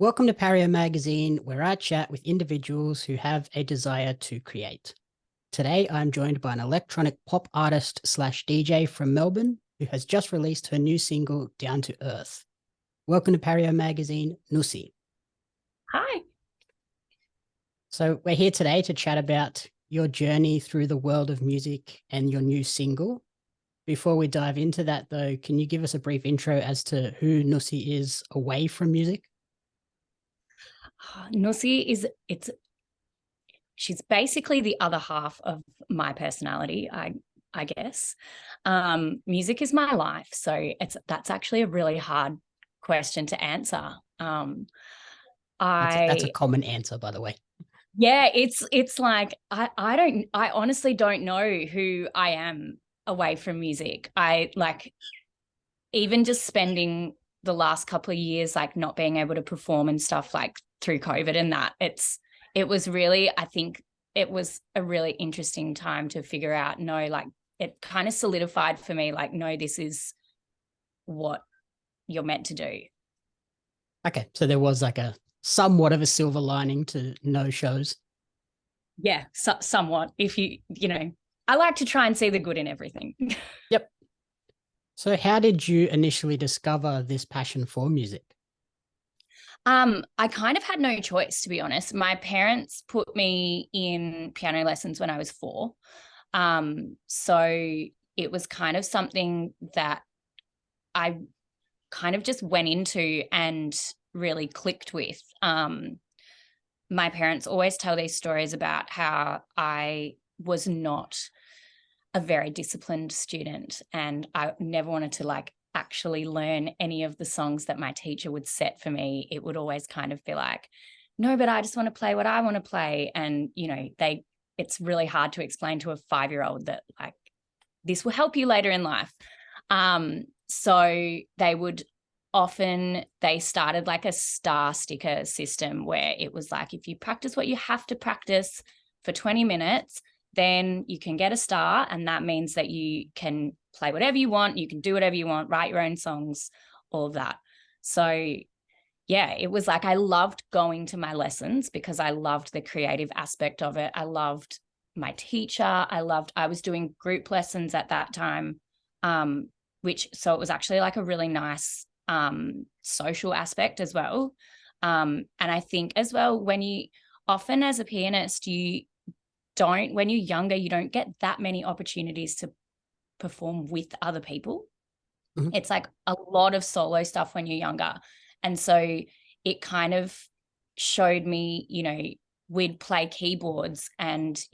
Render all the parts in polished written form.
Welcome to Pario Magazine, where I chat with individuals who have a desire to create. Today, I'm joined by an electronic pop artist slash DJ from Melbourne who has just released her new single, Down to Earth. Welcome to Pario Magazine, Nussy. Hi. So we're here today to chat about your journey through the world of music and your new single. Before we dive into that, though, can you give us a brief intro as to who Nussy is away from music? Nussy she's basically the other half of my personality, I guess. Music is my life, so that's actually a really hard question to answer. That's a common answer, by the way. Yeah, it's like I honestly don't know who I am away from music. I like even just spending the last couple of years like not being able to perform and stuff like through COVID and that it was really, I think it was a really interesting time to figure out, no, like it kind of solidified for me, like, no, this is what you're meant to do. Okay, so there was like a somewhat of a silver lining to no shows. Yeah, somewhat. If I like to try and see the good in everything. Yep. So how did you initially discover this passion for music? I kind of had no choice, to be honest. My parents put me in piano lessons when I was 4. So it was kind of something that I kind of just went into and really clicked with. My parents always tell these stories about how I was not a very disciplined student and I never wanted to like actually learn any of the songs that my teacher would set for me. It would always kind of be like, no, but I just want to play what I want to play. And, it's really hard to explain to a 5-year-old that like, this will help you later in life. So they started like a star sticker system where it was like, if you practice what you have to practice for 20 minutes, then you can get a star. And that means that you can play whatever you want. You can do whatever you want, write your own songs, all of that. So yeah, it was like, I loved going to my lessons because I loved the creative aspect of it. I loved my teacher. I was doing group lessons at that time, so it was actually like a really nice social aspect as well. And I think as well, often as a pianist, when you're younger, you don't get that many opportunities to perform with other people. Mm-hmm. It's like a lot of solo stuff when you're younger. And so it kind of showed me, we'd play keyboards and,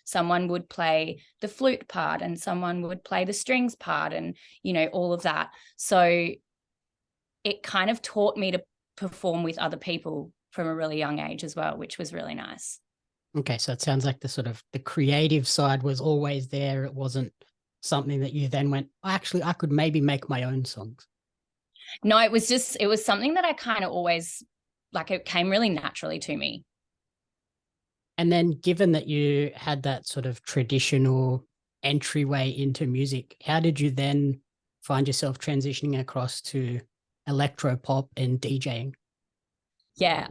someone would play the flute part and someone would play the strings part and, all of that. So it kind of taught me to perform with other people from a really young age as well, which was really nice. Okay, so it sounds like the creative side was always there. It wasn't something that you then went, actually, I could maybe make my own songs. No, it was something that I kind of always, like, it came really naturally to me. And then given that you had that sort of traditional entryway into music, how did you then find yourself transitioning across to electro-pop and DJing? Yeah,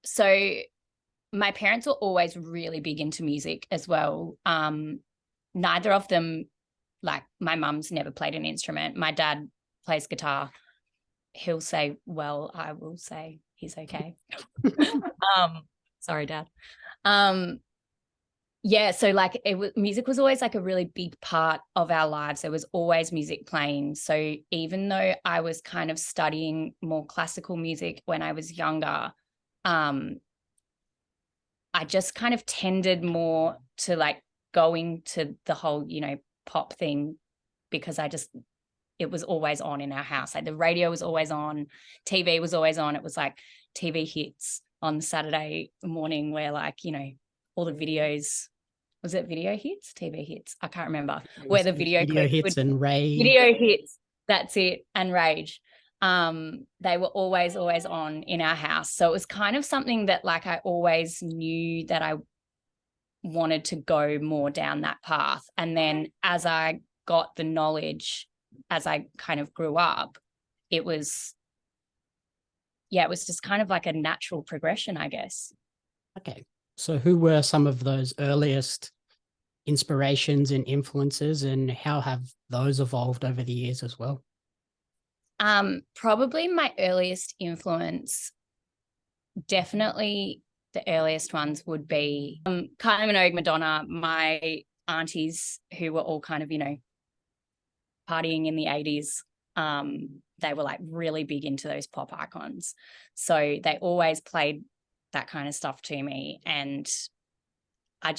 so my parents were always really big into music as well. Neither of them, like my mum's never played an instrument. My dad plays guitar. He'll say, well, I will say he's okay. Sorry, Dad. Yeah, so like music was always like a really big part of our lives. There was always music playing. So even though I was kind of studying more classical music when I was younger, I just kind of tended more to like going to the whole, pop thing because it was always on in our house. Like the radio was always on, TV was always on. It was like TV hits on Saturday morning where like, all the videos, was it video hits? TV hits? I can't remember. Where the video hits and Rage. Video hits, that's it, and Rage. They were always on in our house. So it was kind of something that like I always knew that I wanted to go more down that path. And then as I got the knowledge, as I kind of grew up, it was yeah, it was just kind of like a natural progression, I guess. Okay. So who were some of those earliest inspirations and influences, and how have those evolved over the years as well? Probably my earliest influence, definitely the earliest ones would be Kylie Minogue, Madonna, my aunties who were all kind of, you know, partying in the 80s. They were like really big into those pop icons. So they always played that kind of stuff to me. And I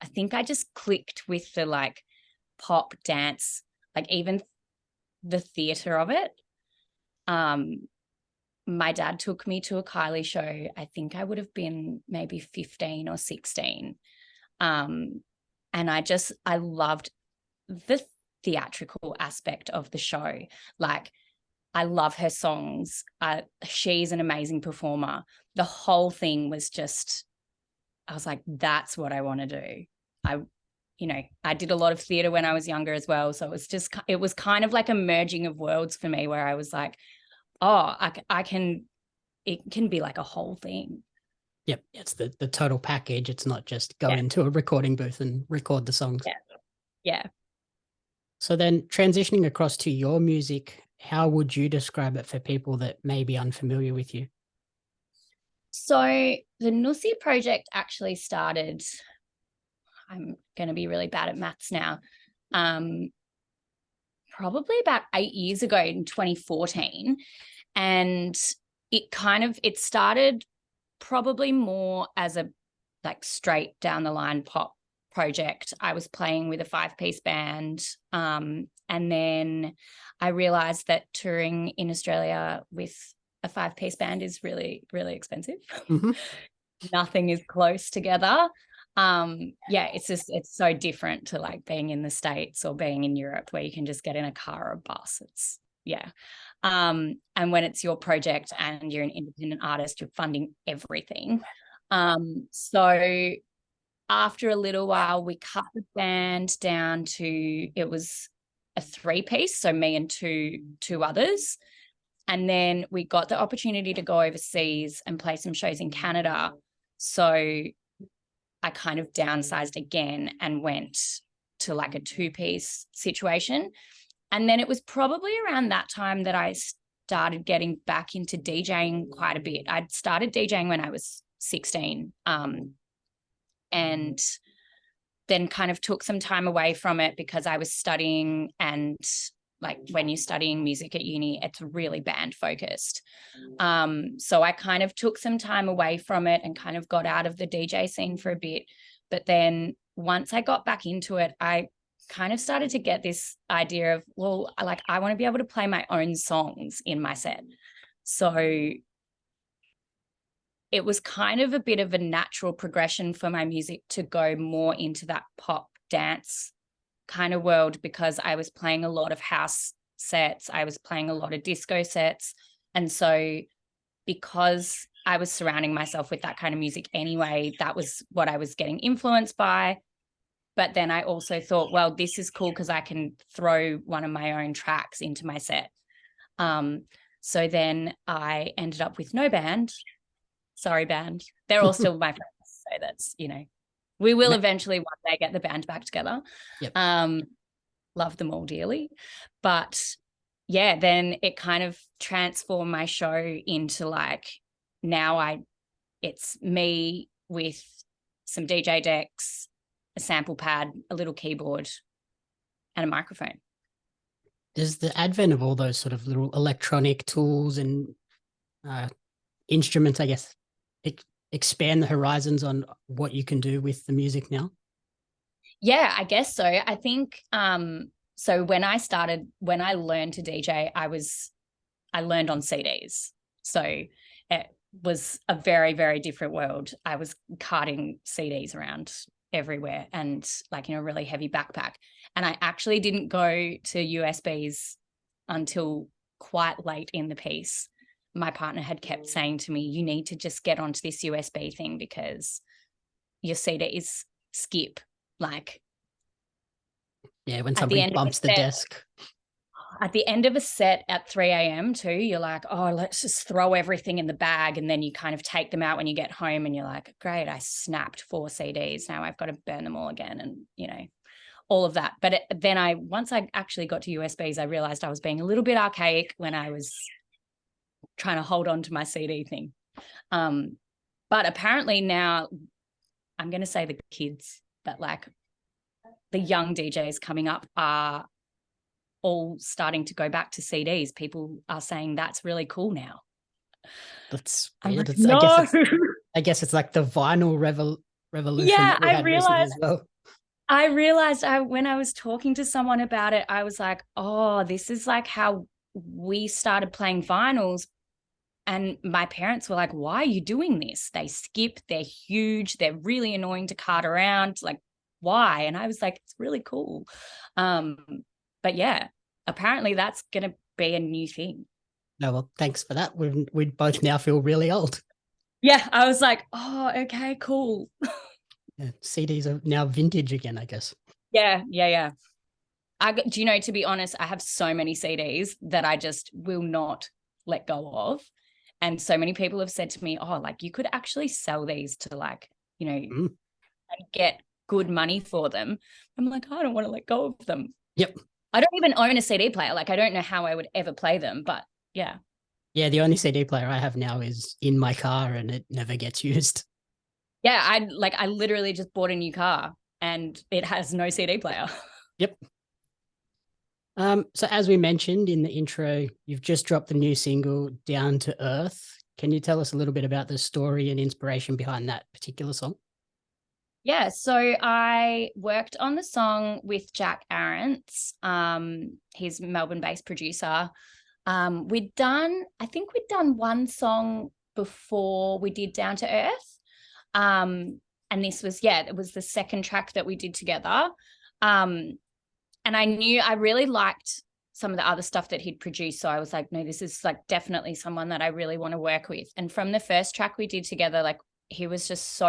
think I just clicked with the like pop dance, like even the theater of it. My dad took me to a Kylie show. I think I would have been maybe 15 or 16. And I loved the theatrical aspect of the show. Like, I love her songs. She's an amazing performer. The whole thing was just, I was like, that's what I want to do. I did a lot of theater when I was younger as well. So it was kind of like a merging of worlds for me, where I was like, oh, it can be like a whole thing. Yep. It's the total package. It's not just go into a recording booth and record the songs. Yeah. So then transitioning across to your music, how would you describe it for people that may be unfamiliar with you? So the Nussy Project actually started, I'm going to be really bad at maths now, probably about 8 years ago in 2014. And it started probably more as a like straight down the line pop project. I was playing with a 5-piece band. And then I realized that touring in Australia with a 5-piece band is really, really expensive. Mm-hmm. Nothing is close together. It's so different to like being in the States or being in Europe, where you can just get in a car or a bus. And when it's your project and you're an independent artist, you're funding everything. So after a little while, we cut the band down to, it was a 3-piece, so me and two others. And then we got the opportunity to go overseas and play some shows in Canada. So I kind of downsized again and went to like a 2-piece situation. And then it was probably around that time that I started getting back into DJing quite a bit. I'd started DJing when I was 16, and then kind of took some time away from it because I was studying, and like when you're studying music at uni, it's really band focused. So I kind of took some time away from it and kind of got out of the DJ scene for a bit. But then once I got back into it, I kind of started to get this idea of, well, like I want to be able to play my own songs in my set. So it was kind of a bit of a natural progression for my music to go more into that pop dance kind of world, because I was playing a lot of house sets, I was playing a lot of disco sets. And so because I was surrounding myself with that kind of music anyway, that was what I was getting influenced by. But then I also thought, well, this is cool because I can throw one of my own tracks into my set. So then I ended up with no band. Sorry, band. They're all still my friends. So that's, we will eventually one day get the band back together. Yep. Love them all dearly. But yeah, then it kind of transformed my show into like, now it's me with some DJ decks, a sample pad, a little keyboard, and a microphone. Does the advent of all those sort of little electronic tools and instruments, I guess, expand the horizons on what you can do with the music now? Yeah, I guess so. I think so when I learned to DJ, I learned on CDs. So it was a very, very different world. I was carting CDs around everywhere and like in a really heavy backpack. And I actually didn't go to USBs until quite late in the piece. My partner had kept saying to me, you need to just get onto this USB thing because your CDs skip. Like, yeah, when somebody bumps the desk. at the end of a set at 3 a.m. too, you're like, oh, let's just throw everything in the bag. And then you kind of take them out when you get home and you're like, great, I snapped 4 CDs. Now I've got to burn them all again. And, you know, all of that. But then once I actually got to USBs, I realized I was being a little bit archaic when I was trying to hold on to my CD thing. But apparently now I'm going to say the kids, but like the young DJs coming up are all starting to go back to CDs. People are saying that's really cool now. That's weird. Like, no. I guess it's like the vinyl revolution Yeah, that we had recently as well. I realized when I was talking to someone about it, I was like, oh, this is like how we started playing vinyls. And my parents were like, why are you doing this? They skip, they're huge, they're really annoying to cart around. Like, why? And I was like, it's really cool. But yeah, apparently that's going to be a new thing. No, well, thanks for that. We both now feel really old. Yeah, I was like, oh, okay, cool. Yeah, CDs are now vintage again, I guess. Yeah. Do you know, to be honest, I have so many CDs that I just will not let go of. And so many people have said to me, oh, like you could actually sell these to like, you know, and get good money for them. I'm like, I don't want to let go of them. Yep. I don't even own a CD player. Like, I don't know how I would ever play them, but yeah. Yeah, the only CD player I have now is in my car and it never gets used. Yeah, I literally just bought a new car and it has no CD player. Yep. So as we mentioned in the intro, you've just dropped the new single, Down to Earth. Can you tell us a little bit about the story and inspiration behind that particular song? Yeah, so I worked on the song with Jack Arentz. He's a Melbourne-based producer. I think we'd done one song before we did Down to Earth. And this was, it was the second track that we did together. And I really liked some of the other stuff that he'd produced. So I was like, no, this is like definitely someone that I really want to work with. And from the first track we did together, like he was just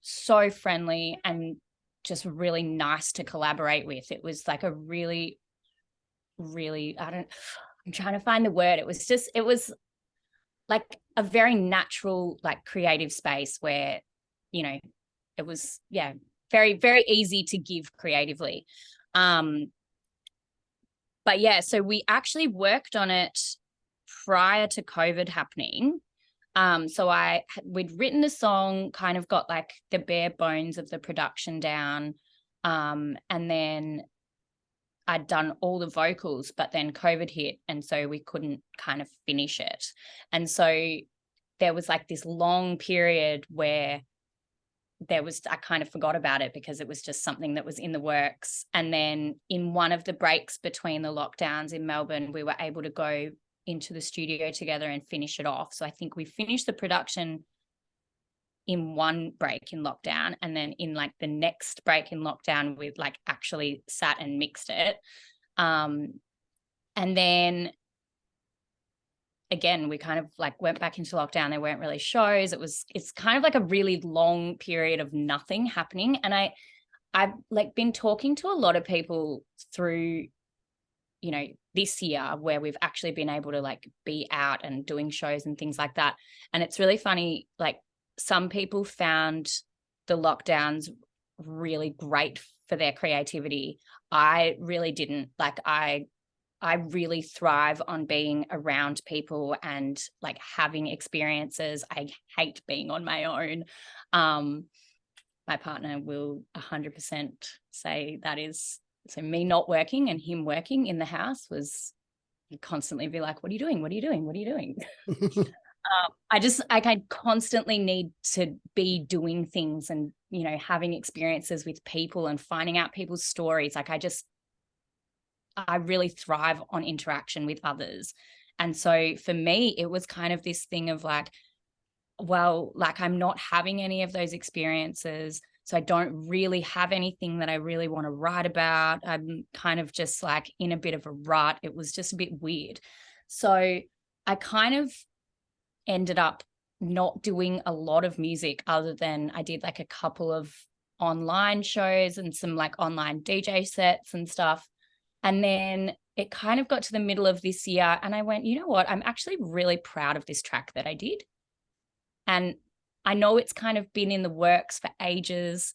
so friendly and just really nice to collaborate with. It was like a really, really, I'm trying to find the word. It was like a very natural, like creative space where, you know, it was, very, very easy to give creatively. But yeah, so we actually worked on it prior to COVID happening. So we'd written the song, kind of got like the bare bones of the production down. And then I'd done all the vocals, but then COVID hit. And so we couldn't kind of finish it. And so there was like this long period where I kind of forgot about it because it was just something that was in the works. And then in one of the breaks between the lockdowns in Melbourne, we were able to go into the studio together and finish it off. So I think we finished the production in one break in lockdown, and then in like the next break in lockdown, we've like actually sat and mixed it. And then again, we kind of like went back into lockdown. There weren't really shows. It's kind of like a really long period of nothing happening. And I've like been talking to a lot of people through, you know, this year where we've actually been able to like be out and doing shows and things like that. And it's really funny, like some people found the lockdowns really great for their creativity. I really didn't. Like I really thrive on being around people and like having experiences. I hate being on my own. My partner will 100% say that is, so me not working and him working in the house was, he'd constantly be like, what are you doing? What are you doing? What are you doing? I constantly need to be doing things and, you know, having experiences with people and finding out people's stories. Like I really thrive on interaction with others. And so for me, it was kind of this thing of like, well, like I'm not having any of those experiences. So I don't really have anything that I really want to write about. I'm kind of just like in a bit of a rut. It was just a bit weird. So I kind of ended up not doing a lot of music other than I did like a couple of online shows and some like online DJ sets and stuff. And then it kind of got to the middle of this year and I went, you know what? I'm actually really proud of this track that I did. And I know it's kind of been in the works for ages,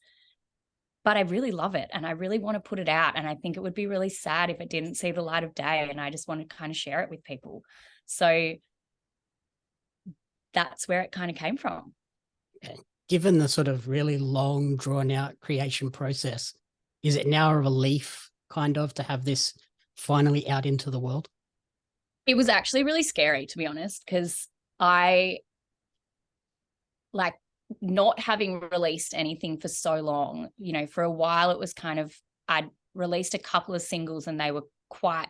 but I really love it and I really want to put it out. And I think it would be really sad if it didn't see the light of day, and I just want to kind of share it with people. So that's where it kind of came from. Okay. Given the sort of really long, drawn out creation process, is it now a relief kind of to have this finally out into the world? It was actually really scary, to be honest, because I like not having released anything for so long, you know, for a while it was kind of, I'd released a couple of singles and they were quite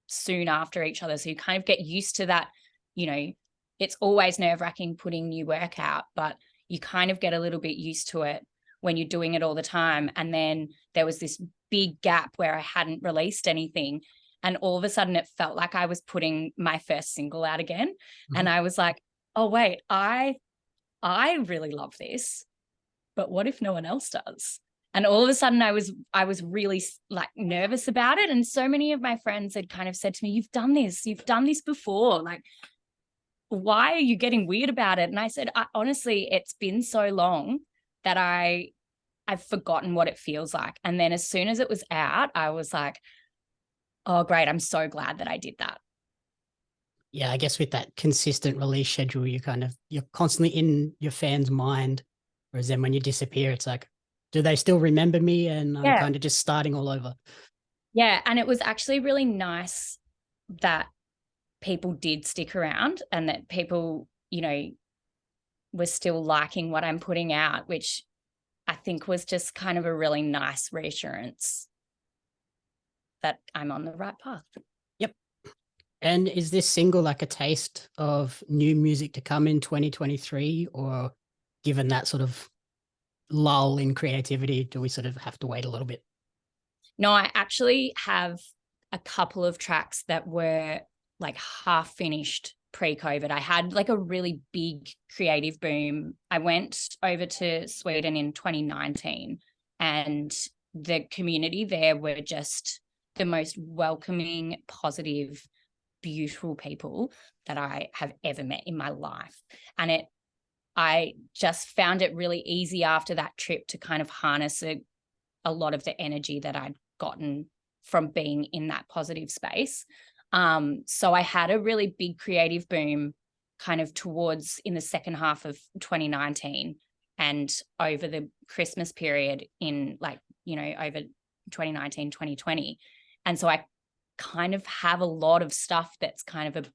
soon after each other. So you kind of get used to that, you know, it's always nerve-wracking putting new work out, but you kind of get a little bit used to it when you're doing it all the time. And then there was this big gap where I hadn't released anything. And all of a sudden it felt like I was putting my first single out again. Mm-hmm. And I was like, oh, wait, I really love this, but what if no one else does? And all of a sudden I was really like nervous about it. And so many of my friends had kind of said to me, you've done this before. Like, why are you getting weird about it? And I said, honestly, it's been so long that I've forgotten what it feels like. And then as soon as it was out, I was like, oh, great. I'm so glad that I did that. Yeah, I guess with that consistent release schedule, you're constantly in your fans' mind. Whereas then when you disappear, it's like, do they still remember me? And I'm kind of just starting all over. Yeah. And it was actually really nice that people did stick around and that people, you know, were still liking what I'm putting out, which I think was just kind of a really nice reassurance that I'm on the right path. Yep. And is this single like a taste of new music to come in 2023, or given that sort of lull in creativity, do we sort of have to wait a little bit? No, I actually have a couple of tracks that were like half finished pre-COVID. I had like a really big creative boom. I went over to Sweden in 2019 and the community there were just the most welcoming, positive, beautiful people that I have ever met in my life. And I just found it really easy after that trip to kind of harness a lot of the energy that I'd gotten from being in that positive space. So I had a really big creative boom kind of towards in the second half of 2019 and over the Christmas period in like, you know, over 2019, 2020. And so I kind of have a lot of stuff that's kind of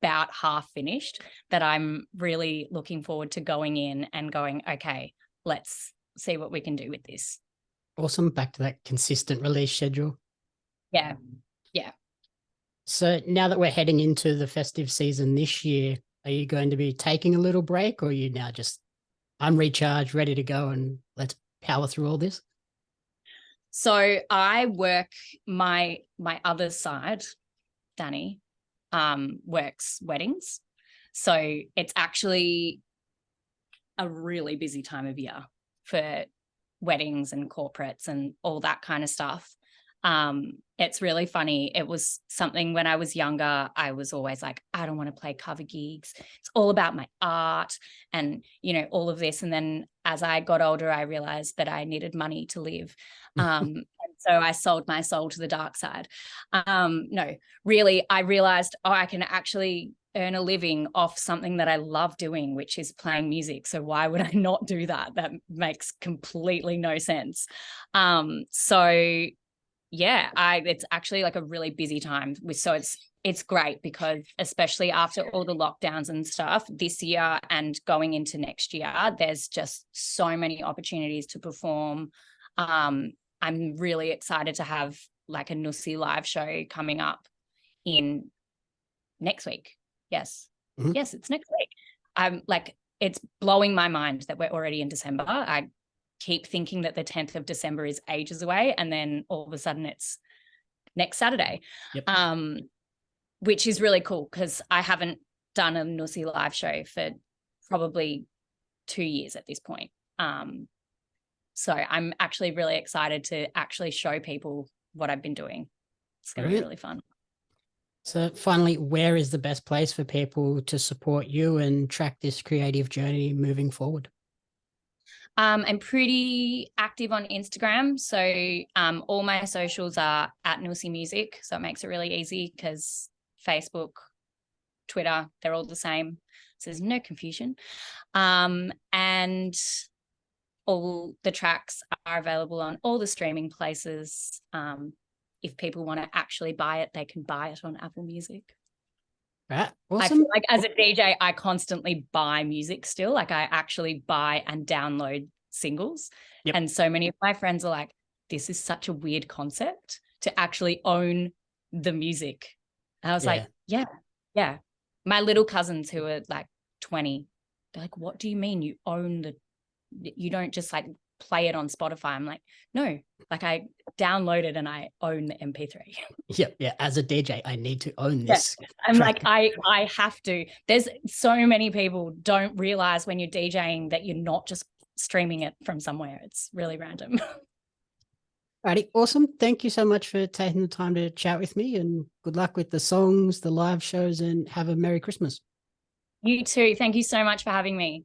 about half finished that I'm really looking forward to going in and going, okay, let's see what we can do with this. Awesome. Back to that consistent release schedule. Yeah. Yeah. So now that we're heading into the festive season this year, are you going to be taking a little break, or are you now just, I'm recharged, ready to go, and let's power through all this? So I work my other side, Danny, works weddings. So it's actually a really busy time of year for weddings and corporates and all that kind of stuff. It's really funny. It was something when I was younger, I was always like, I don't want to play cover gigs. It's all about my art and, you know, all of this. And then as I got older, I realized that I needed money to live. And so I sold my soul to the dark side. No, really, I realized, I can actually earn a living off something that I love doing, which is playing music. So why would I not do that? That makes completely no sense. So yeah, it's actually like a really busy time. So it's great because especially after all the lockdowns and stuff this year and going into next year, there's just so many opportunities to perform. I'm really excited to have like a Nussy live show coming up in next week. Yes. Mm-hmm. Yes, it's next week. I'm like, it's blowing my mind that we're already in December. I keep thinking that the 10th of December is ages away, and then all of a sudden it's next Saturday. Yep. Which is really cool because I haven't done a Nussy live show for probably 2 years at this point. So I'm actually really excited to actually show people what I've been doing. It's going to be really fun. So finally, where is the best place for people to support you and track this creative journey moving forward? I'm pretty active on Instagram. So all my socials are at Nussy Music. So it makes it really easy because Facebook, Twitter, they're all the same. So there's no confusion. And all the tracks are available on all the streaming places. If people want to actually buy it, they can buy it on Apple Music. Right. I Awesome. feel like as a DJ, I constantly buy music still. Like I actually buy and download singles. Yep. And so many of my friends are like, this is such a weird concept to actually own the music. And I was like, yeah. My little cousins who are like 20, they're like, what do you mean you own you don't just like play it on Spotify? I'm like, no, like I download it and I own the MP3. Yep. Yeah. As a DJ, I need to own this. I'm like, I have to. There's so many people don't realize when you're DJing that you're not just streaming it from somewhere. It's really random. Alrighty, awesome. Thank you so much for taking the time to chat with me, and good luck with the songs, the live shows, and have a Merry Christmas. You too. Thank you so much for having me.